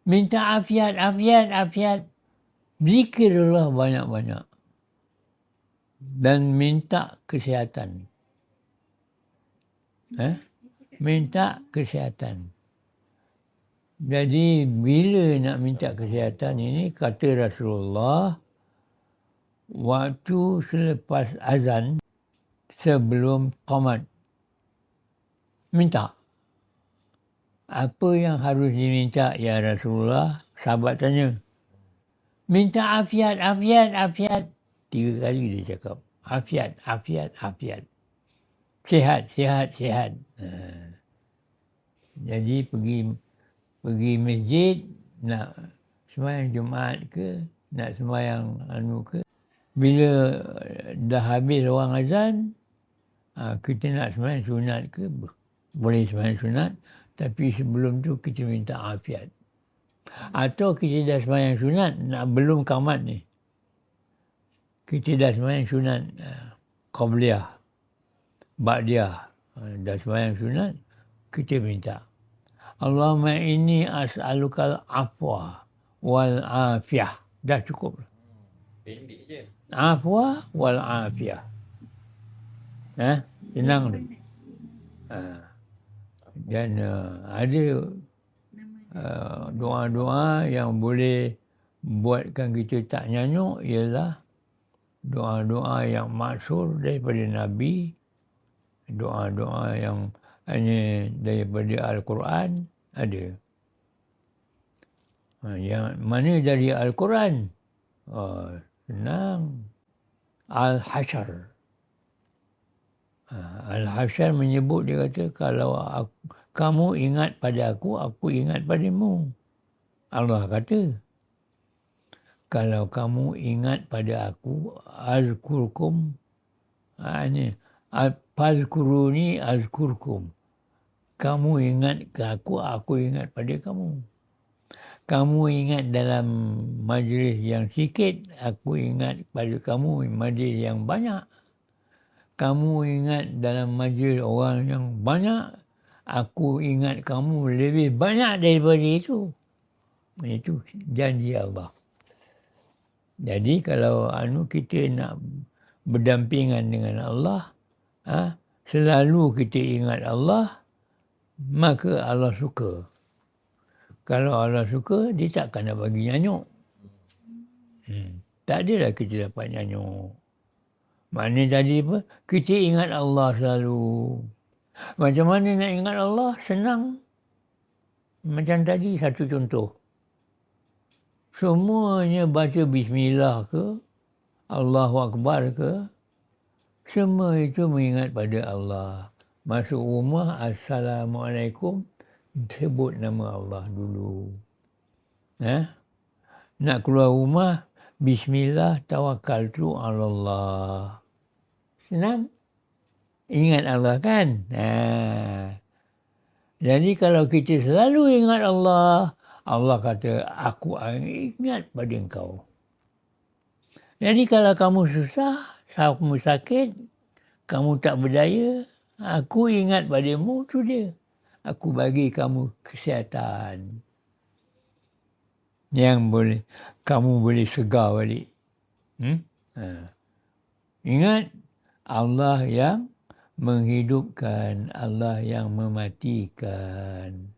Minta afiat, afiat, afiat. Zikirlah banyak-banyak. Dan minta kesihatan. Minta kesihatan. Jadi bila nak minta kesihatan ini, kata Rasulullah, waktu selepas azan, sebelum qamat, minta. Apa yang harus diminta ya Rasulullah? Sahabat tanya. Minta afiat, afiat, afiat. 3 kali dia cakap. Afiat, afiat, afiat. Sihat, sihat, sihat. Jadi pergi masjid, nak sembahyang Jumaat ke, nak sembahyang ke. Bila dah habis orang azan, kita nak sembahyang sunat ke, boleh sembahyang sunat. Tapi sebelum tu kita minta afiat. Atau kita dah sembahyang sunat, belum qamat ni. Kita dah sembahyang sunat qabliyah, ba'diyah. Dah sembahyang sunat, kita minta. Allahumma inni as'alukal afwa wal afiyah. Dah cukup. Pendek je. Afwa wal afiyah. Senang tu. Dan ada doa-doa yang boleh buatkan kita tak nyanyuk ialah doa-doa yang masyhur daripada Nabi, doa-doa yang hanya daripada Al-Quran ada. Yang mana dari Al-Quran? Senang. Al-Hasyr. Al-Hasyr menyebut, dia kata, kalau kamu ingat pada aku ingat padamu. Allah kata, kalau kamu ingat pada aku, azkurkum. Fazkuruni azkurkum. Kamu ingat ke aku ingat pada kamu. Kamu ingat dalam majlis yang sikit, aku ingat pada kamu majlis yang banyak. Kamu ingat dalam majlis orang yang banyak, aku ingat kamu lebih banyak daripada itu. Itu janji Allah. Jadi kalau kita nak berdampingan dengan Allah, selalu kita ingat Allah, maka Allah suka. Kalau Allah suka, dia takkan nak bagi nyanyuk. Tak adalah kita dapat nyanyuk. Maknanya tadi apa? Kita ingat Allah selalu. Macam mana nak ingat Allah? Senang. Macam tadi satu contoh. Semuanya baca Bismillah ke, Allahu Akbar ke, semua itu mengingat pada Allah. Masuk rumah, Assalamualaikum, sebut nama Allah dulu. Nak keluar rumah, Bismillah, tawakkaltu ala Allah. Senang. Ingat Allah kan? Jadi kalau kita selalu ingat Allah, Allah kata, aku ingat pada engkau. Jadi kalau kamu susah, kamu sakit, kamu tak berdaya, aku ingat padamu, tu dia. Aku bagi kamu kesihatan yang boleh, kamu boleh segar balik. Ingat, Allah yang menghidupkan, Allah yang mematikan.